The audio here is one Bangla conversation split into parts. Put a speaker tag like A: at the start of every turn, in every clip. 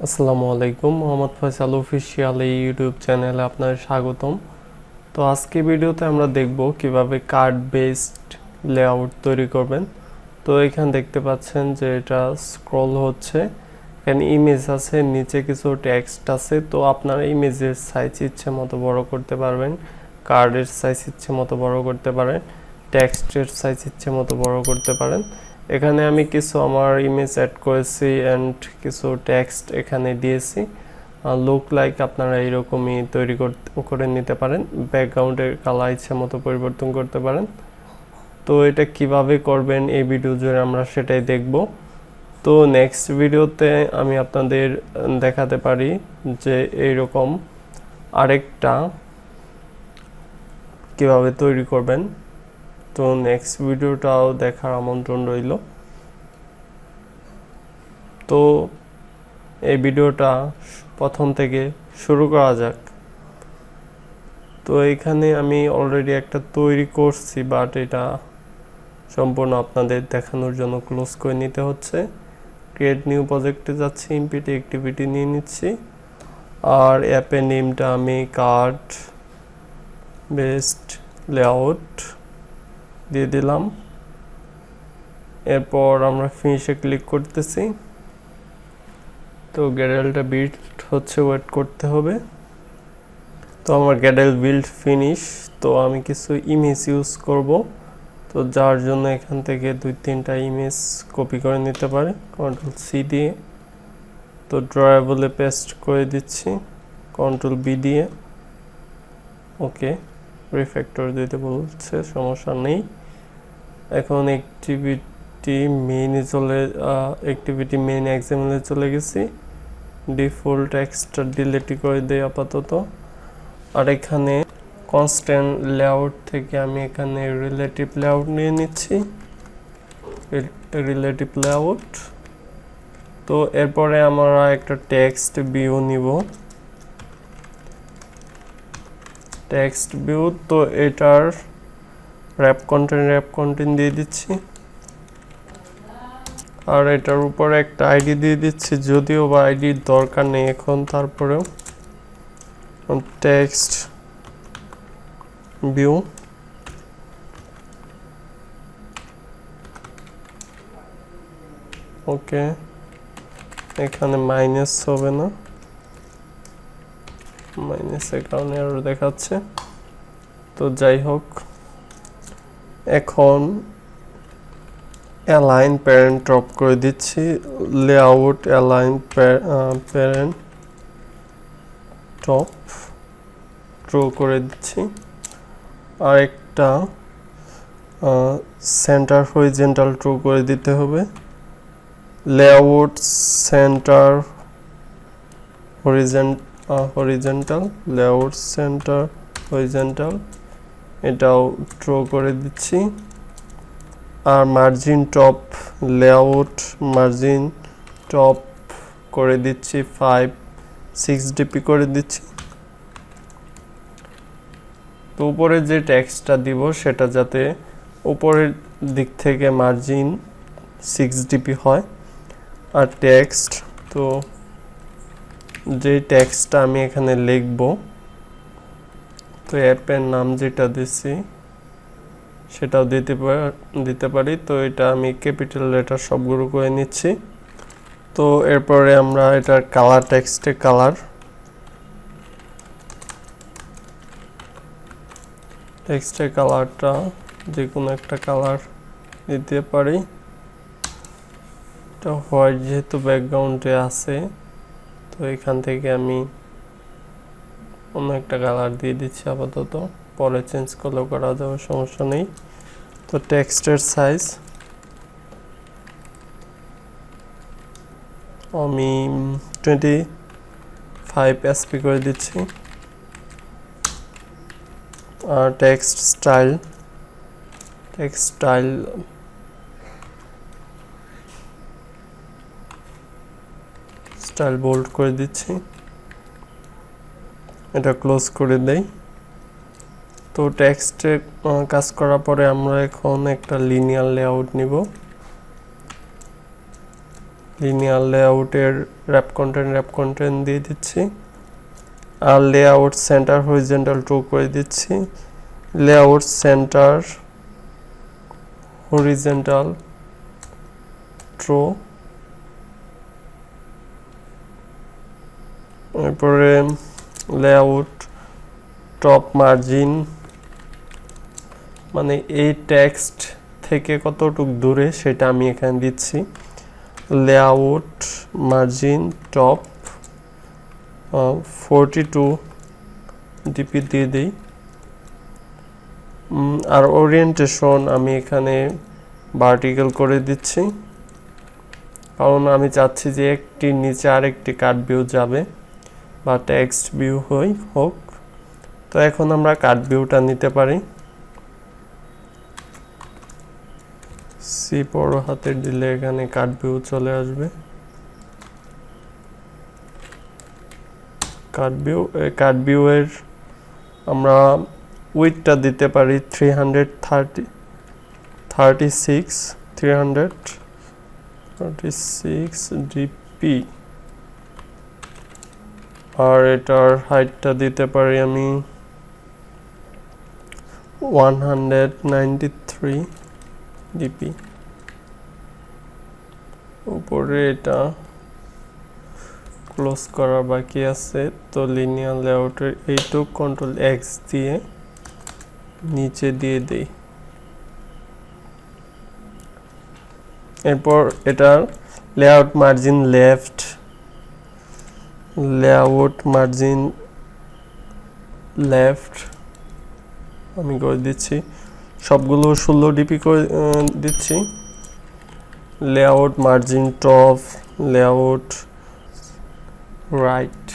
A: আসসালামু আলাইকুম, মোহাম্মদ ফয়সাল অফিসিয়াল এই ইউটিউব চ্যানেলে আপনাদের স্বাগতম। তো আজকে ভিডিওতে আমরা দেখব কিভাবে কার্ড বেসড লেআউট তৈরি করবেন। তো এখানে দেখতে পাচ্ছেন যে এটা স্ক্রল হচ্ছে, এখানে ইমেজ আছে, নিচে কিছু টেক্সট আছে। তো আপনারা ইমেজের সাইজ ইচ্ছে মতো বড় করতে পারবেন, কার্ডের সাইজ ইচ্ছে মতো বড় করতে পারেন, টেক্সটের সাইজ ইচ্ছে মতো বড় করতে পারেন। এখানে আমি কিছু আমার ইমেজ অ্যাড করেছি অ্যান্ড কিছু টেক্সট এখানে দিয়েছি। লুক লাইক আপনারা এইরকমই তৈরি করে নিতে পারেন। ব্যাকগ্রাউন্ডের কালার ইচ্ছে মতো পরিবর্তন করতে পারেন। তো এটা কিভাবে করবেন এই ভিডিও জুড়ে আমরা সেটাই দেখব। তো নেক্সট ভিডিওতে আমি আপনাদের দেখাতে পারি যে এইরকম আরেকটা কিভাবে তৈরি করবেন। তো নেক্সট ভিডিওটাও দেখার আমন্ত্রণ রইল। তো এই ভিডিওটা প্রথম থেকে শুরু করা যাক। তো এখানে আমি অলরেডি একটা তৈরি করছি, বাট এটা সম্পূর্ণ আপনাদের দেখানোর জন্য ক্লোজ করে নিতে হচ্ছে। ক্রিয়েট নিউ প্রজেক্টে যাচ্ছি, ইম্পিটি অ্যাক্টিভিটি নিয়ে নিচ্ছি, আর অ্যাপের নেমটা আমি কার্ড বেসড লেআউট দিয়ে দিলাম। এরপর আমরা ফিনিশে ক্লিক করতেছি। তো গ্যাডেলটা বিল্ড হচ্ছে, ওয়েট করতে হবে। তো আমার গ্যাডেল বিল্ড ফিনিশ। তো আমি কিছু ইমেজ ইউজ করব, তো যার জন্য এখান থেকে 2-3টা ইমেজ কপি করে নিতে পারে Ctrl+C দিয়ে। তো ড্রয়াবলে পেস্ট করে দিচ্ছি Ctrl+V দিয়ে। ওকে, রিফ্যাক্টর দিতে বলছে, সমস্যা নেই। এখন অ্যাক্টিভিটি মেইন এক্সাম্পলে চলে গেছি। ডিফল্ট টেক্সটটা ডিলিট করে দেই আপাতত। আর এখানে কনস্ট্যান্ট লেআউট থেকে আমি এখানে রিলেটিভ লেআউট নিয়ে নিচ্ছি, রিলেটিভ লেআউট। তো এরপরে আমরা একটা টেক্সট ভিউ নিব, টেক্সট ভিউ। তো এটার র্যাপ কন্টেন্ট দিয়ে দিচ্ছি, আর এটার উপরে একটা আইডি দিয়ে দিচ্ছি, যদিও বা আইডির দরকার নেই এখন, তারপরেও টেক্সট ভিউ। ওকে, এখানে মাইনাস হবে না, মাইনাসের কারণে এরর দেখাচ্ছে। তো যাই হোক, এখন অ্যালাইন প্যারেন্ট ড্রপ করে দিচ্ছি, layout align parent top true করে দিচ্ছি। আর একটা সেন্টার হরিজেন্টাল ট্রু করে দিতে হবে। Layout centre horizontal, layout centre horizontal, এটাও ট্রু করে দিচ্ছি। আর margin top, layout margin top করে দিচ্ছি 5-6 ডিপি করে দিচ্ছি। তো উপরে যে টেক্সটটা দিব সেটা যাতে উপরের দিক থেকে মার্জিন 6 ডিপি হয়। আর টেক্সট, তো যে টেক্সটটা আমি এখানে লিখব, তো অ্যাপের নাম যেটা দিচ্ছি সেটাও দিতে পারি। তো এটা আমি ক্যাপিটাল লেটার সবগুলো করে নিচ্ছি। তো এরপরে আমরা এটার কালার, টেক্সটের কালারটা যে কোনো একটা কালার দিতে পারি। তো হোয়াইট যেহেতু ব্যাকগ্রাউন্ডে আছে, তো এখান থেকে আমি অন্য একটা কালার দিয়ে দিচ্ছি আপাতত, পরে চেঞ্জ করলেও করা যাবে, সমস্যা নেই। তো টেক্সটের সাইজ আমি 25 SP করে দিচ্ছি। আর টেক্সট স্টাইল বোল্ড করে দিচ্ছি, এটা ক্লোজ করে দেই। তো টেক্সটে কাজ করার পরে আমরা এখন একটা লিনিয়ার লেআউট নিব। লিনিয়ার লেআউটের র্যাপ কন্টেন্ট দিয়ে দিচ্ছি, আর লেআউট সেন্টার হরিজন্টাল ট্রু করে দিচ্ছি, লেআউট সেন্টার হরিজন্টাল ট্রু। এরপরে লেআউট টপ মার্জিন, মানে এই টেক্সট থেকে কতটুক দূরে সেটা আমি এখানে দিচ্ছি। লেআউট মার্জিন টপ 42 ডিপি দিয়ে দিই। আর ওরিয়েন্টেশন আমি এখানে ভার্টিক্যাল করে দিচ্ছি, কারণ আমি চাচ্ছি যে একটির নিচে আরেকটি কার্ড ভিউ যাবে বা টেক্সট ভিউ হোক। তো এখন আমরা কার্ড ভিউটা নিতে পারি। সি বড় হাতে দিলে এখানে কার্ড ভিউ চলে আসবে। কার্ড ভিউ এর আমরা উইডথটা দিতে পারি 336 ডিপি, আর এটার হাইটটা দিতে পারি আমি 193 ডিপি। উপরে এটা ক্লোজ করা বাকি আছে, তো লিনিয়ার লেআউটের এইটুক কন্ট্রোল এক্স দিয়ে নিচে দিয়ে দেই। এরপর এটার লেআউট মার্জিন লেফট আমি করে দিচ্ছি, সবগুলো 16 ডিপি করে দিচ্ছি। Layout margin top, layout right.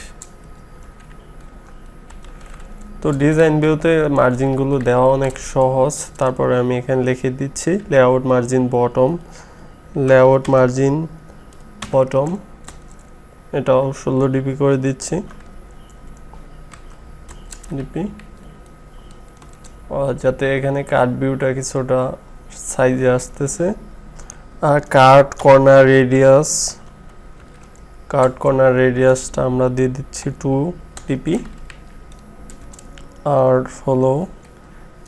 A: তো ডিজাইন ভিউতে মার্জিনগুলো দেওয়া অনেক সহজ। তারপরে আমি এখানে লিখে দিচ্ছি লেআউট মার্জিন বটম, এটাও 16 ডিপি করে দিচ্ছি ডিপি, যাতে এখানে কার্ড ভিউটা কিছুটা সাইজে আসতেছে। আর কার্ড কর্নার রেডিয়াসটা আমরা দিয়ে দিচ্ছি 2 ডিপি। আর হলো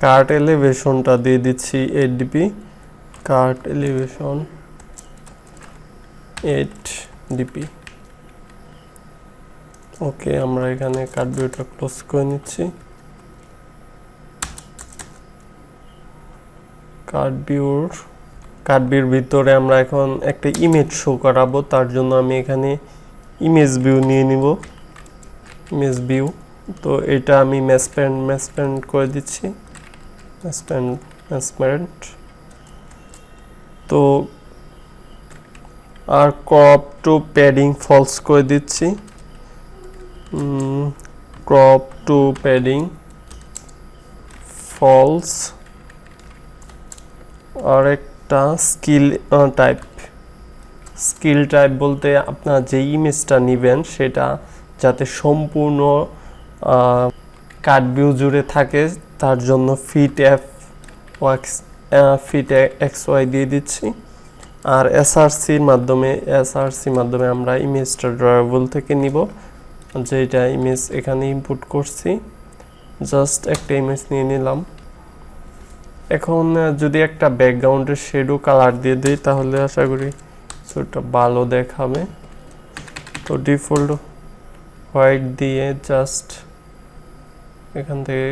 A: কার্ড এলিভেশনটা দিয়ে দিচ্ছি 8 ডিপি, কার্ড এলিভেশন 8 ডিপি। ওকে, আমরা এখানে কার্ড ভিউটা ক্লোজ করে নিচ্ছি। কার্ড ভিউর ভিতরে আমরা এখন একটা ইমেজ শো করাবো, তার জন্য আমি এখানে ইমেজ ভিউ নিয়ে নিব, ইমেজ ভিউ। তো এটা আমি ম্যাসপ্যান্ড করে দিচ্ছি, ম্যাসপ্যান্ড। তো আর ক্রপ টু প্যাডিং ফলস করে দিচ্ছি, ক্রপ টু প্যাডিং ফলস। আর একটা স্কিল টাইপ বলতে আপনার যে ইমেজটা নেবেন সেটা যাতে সম্পূর্ণ কার্ড ভিউ জুড়ে থাকে, তার জন্য ফিট XY দিয়ে দিচ্ছি। আর এসআরসির মাধ্যমে আমরা ইমেজটা ড্রয়াবল থেকে নিব, যেটা ইমেজ এখানে ইনপুট করছি। জাস্ট একটা ইমেজ নিয়ে নিলাম। এখন যদি একটা ব্যাকগ্রাউন্ডের শ্যাডো কালার দিয়ে দিই তাহলে আশা করি কিছুটা ভালো দেখাবে। তো ডিফল্ট হোয়াইট দিয়ে জাস্ট এখান থেকে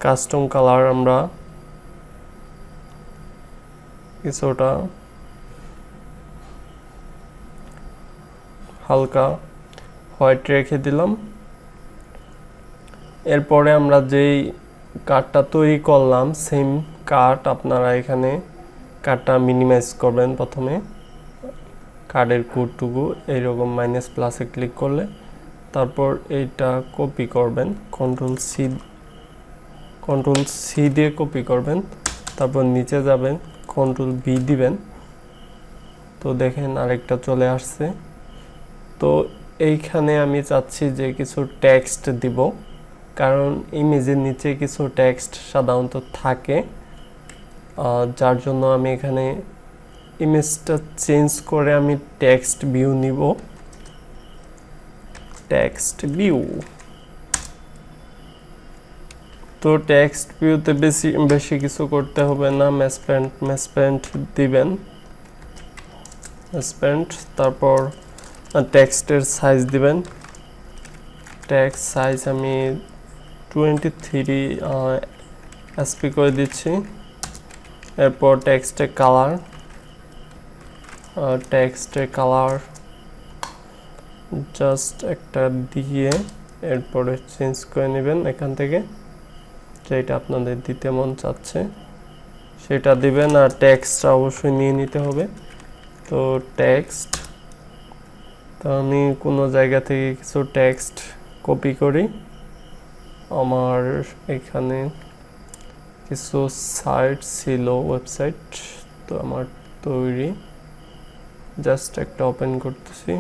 A: কাস্টম কালার আমরা কিছুটা হালকা হোয়াইট রেখে দিলাম। এরপরে আমরা যেই কার্ডটা তৈরি করলাম সেম কার্ড আপনারা এখানে কার্ডটা মিনিমাইজ করবেন। প্রথমে কার্ডের কোডটুকু এইরকম মাইনাস প্লাসে ক্লিক করলে তারপর এইটা কপি করবেন, কন্ট্রোল সি দিয়ে কপি করবেন। তারপর নিচে যাবেন, কন্ট্রোল ভি দিবেন। তো দেখেন আরেকটা চলে আসছে। তো এইখানে আমি চাচ্ছি যে কিছু টেক্সট দিব, কারণ ইমেজের নিচে কিছু টেক্সট সাধারণত থাকে, যার জন্য আমি এখানে ইমেজটা চেঞ্জ করে আমি টেক্সট ভিউ নিব, টেক্সট ভিউ। তো টেক্সট ভিউতে বেশি কিছু করতে হবে না, ম্যাসপেন্ট দিবেন, ম্যাসপেন্ট, তারপর টেক্সটের সাইজ দিবেন, টেক্সট সাইজ আমি 23 এসপি করে দিচ্ছি। এরপর টেক্সটের কালার জাস্ট একটা দিয়ে এরপরে চেঞ্জ করে নেবেন এখান থেকে, যেটা আপনাদের দিতে মন চাচ্ছে সেটা দিবেন। আর টেক্সটটা অবশ্যই নিয়ে নিতে হবে। তো টেক্সট, তো আমি কোনো জায়গা থেকে কিছু টেক্সট কপি করি, আমার এখানে কিছু সাইট ছিল, ওয়েবসাইট, তো আমার তৈরি, জাস্ট একটা ওপেন করতেছি।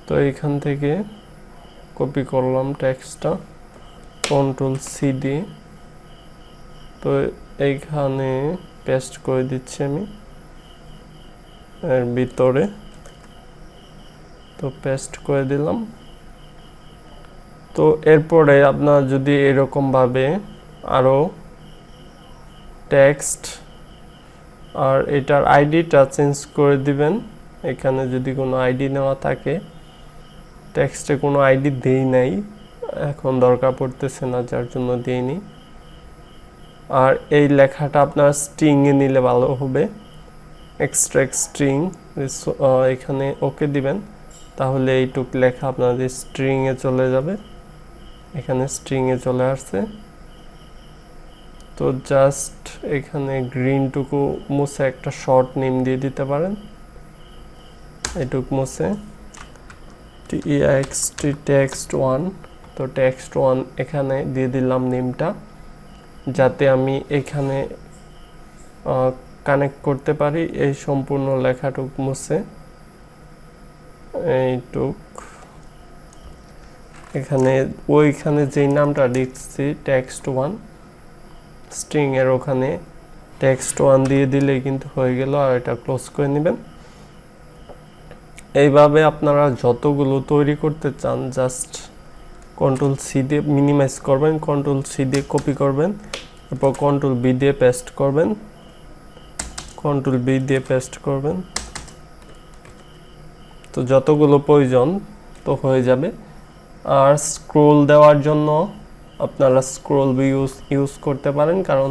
A: তো এখান থেকে কপি করলাম টেক্সটটা, Ctrl+C দিয়ে, তো এইখানে পেস্ট করে দিচ্ছি আমি এর ভিতরে। তো পেস্ট করে দিলাম। তো এরপরে আপনার যদি এরকম ভাবে আরো টেক্সট আর এটার আইডিটা চেঞ্জ করে দিবেন। এখানে যদি কোনো আইডি নেওয়া থাকে, টেক্সটে কোনো আইডি দেই নাই, এখন দরকার পড়তেছে না, যার জন্য দেইনি। আর এই লেখাটা আপনার স্ট্রিং এ নিলে ভালো হবে, এক্সট্রাক্ট স্ট্রিং, এখানে ওকে দিবেন, তাহলে এইটুক লেখা আপনাদের স্ট্রিং এ চলে যাবে। এখানে স্ট্রিং এ চলে আসছে। তো জাস্ট এখানে গ্রিনটুকু মুছে একটা শর্ট নেম দিয়ে দিতে পারেন, এইটুক মুছে text text1। তো text1 এখানে দিয়ে দিলাম নেমটা, যাতে আমি এখানে কানেক্ট করতে পারি। এই সম্পূর্ণ লেখাটুক মুছে এইটুক, এখানে ওইখানে যেই নামটা দিচ্ছি text1 স্ট্রিং এর ওখানে text1 দিয়ে দিলে কিন্তু হয়ে গেল। আর এটা ক্লোজ করে নেবেন। এইভাবে আপনারা যতগুলো তৈরি করতে চান জাস্ট Ctrl+C দিয়ে মিনিমাইজ করবেন, Ctrl+C দিয়ে কপি করবেন, তারপর Ctrl+V দিয়ে পেস্ট করবেন, Ctrl+V দিয়ে পেস্ট করবেন। তো যতগুলো প্রয়োজন তো হয়ে যাবে। আর স্ক্রোল দেওয়ার জন্য আপনারা স্ক্রোল ইউজ করতে পারেন, কারণ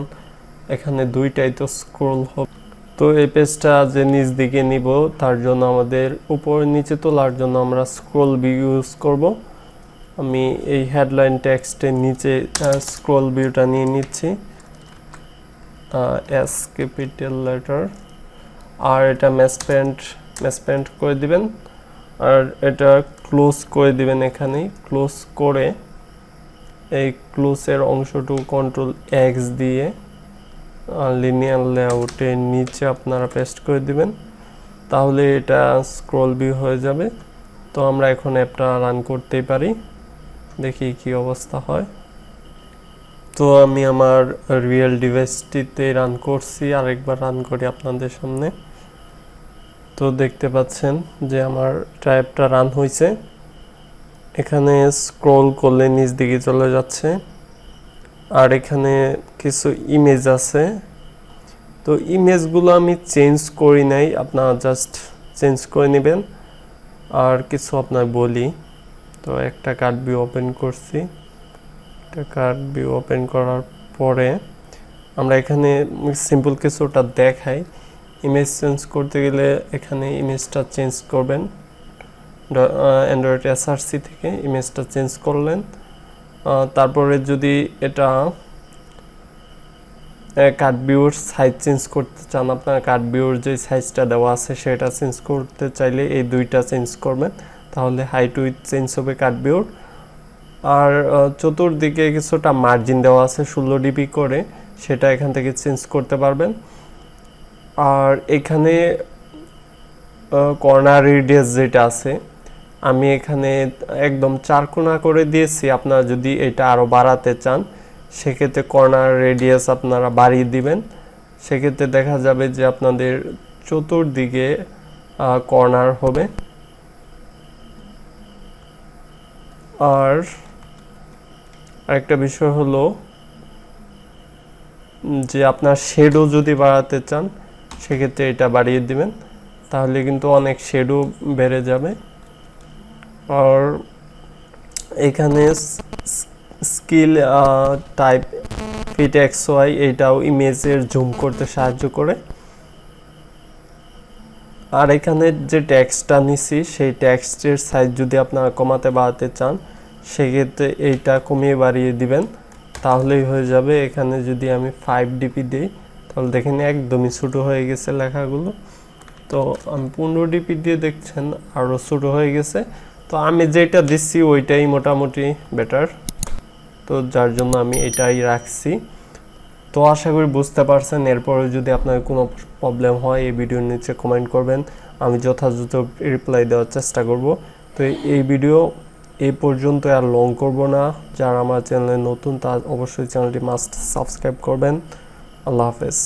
A: এখানে দুইটাই তো স্ক্রোল হবে। তো এই পেজটা যে নিচ দিকে নিব, তার জন্য আমাদের উপর নিচে তোলার জন্য আমরা স্ক্রোল ইউজ করব। আমি এই হেডলাইন টেক্সটের নিচে স্ক্রোল ভিউটা নিয়ে নিচ্ছি, এস ক্যাপিটাল লেটার। আর এটা ম্যাসপেন্ট করে দিবেন, আর এটা ক্লোজ করে দিবেন। এখানে ক্লোজ করে এই ক্লোজের অংশটুকু Ctrl+X দিয়ে লিনিয়ার লেআউটের নিচে আপনারা পেস্ট করে দিবেন, তাহলে এটা স্ক্রোল ভিউ হয়ে যাবে। তো আমরা এখন অ্যাপটা রান করতেই পারি, দেখি কি অবস্থা হয়। তো আমি আমার রিয়েল ডিভাইসটিতে রান করছি, আরেকবার রান করি আপনাদের সামনে। তো দেখতে পাচ্ছেন যে আমার অ্যাপটা রান হয়েছে। এখানে স্ক্রল করলে নিচ দিকে চলে যাচ্ছে, আর এখানে কিছু ইমেজ আছে। তো ইমেজগুলো আমি চেঞ্জ করি নাই, আপনারা জাস্ট চেঞ্জ করে নেবেন। আর কিছু আপনার বলি, তো একটা CardView ওপেন করছি, একটা CardView ওপেন করার পরে আমরা এখানে সিম্পল কিছুটা দেখাই। ইমেজ চেঞ্জ করতে গেলে এখানে ইমেজটা চেঞ্জ করবেন, অ্যান্ড্রয়েড এসআরসি থেকে ইমেজটা চেঞ্জ করলেন। তারপরে যদি এটা CardViewর সাইজ চেঞ্জ করতে চান, আপনার CardViewর যে সাইজটা দেওয়া আছে সেটা চেঞ্জ করতে চাইলে এই দুইটা চেঞ্জ করবেন, তাহলে হাইট উইথ চেঞ্জ হবে CardViewর। আর চতুর্দিকে কিছুটা মার্জিন দেওয়া আছে 16 dp করে, সেটা এখান থেকে চেঞ্জ করতে পারবেন। আর এখানে কর্নার রেডিয়াস যেটা আছে, আমি এখানে একদম 4 কোণা করে দিয়েছি। আপনারা যদি এটা আরও বাড়াতে চান সেক্ষেত্রে কর্নার রেডিয়াস আপনারা বাড়িয়ে দিবেন। সেক্ষেত্রে দেখা যাবে যে আপনাদের চতুর্দিকে কর্নার হবে। আর আরেকটা বিষয় হলো যে আপনার শেডো যদি বাড়াতে চান সেক্ষেত্রে এটা বাড়িয়ে দিবেন, তাহলে কিন্তু অনেক শেডো বেড়ে যাবে। আর এখানে skill type fit X Y এটাও ইমেজের জুম করতে সাহায্য করে। আর এখানে যে টেক্সটটা নিছি সেই টেক্সটের সাইজ যদি আপনারা কমাতে বাড়াতে চান সেক্ষেত্রে এইটা কমিয়ে বাড়িয়ে দিবেন, তাহলেই হয়ে যাবে। এখানে যদি আমি 5dp দিই তাহলে দেখেন একদমই ছোটো হয়ে গেছে লেখাগুলো। তো আমি 15dp দিয়ে দেখছেন আরও ছোটো হয়ে গেছে। তো আমি যেটা দিচ্ছি ওইটাই মোটামুটি বেটার, তো যার জন্য আমি এটাই রাখছি। তো আশা করি বুঝতে পারছেন। এরপরে যদি আপনার কোনো প্রবলেম হয় এই ভিডিওর নিচে কমেন্ট করবেন, আমি যথাযথ রিপ্লাই দেওয়ার চেষ্টা করব। তো এই ভিডিও এই পর্যন্ত আর লং করব না। যারা আমার চ্যানেলে নতুন তারা অবশ্যই চ্যানেলটি মাস্ট সাবস্ক্রাইব করবেন। আল্লাহ হাফেজ।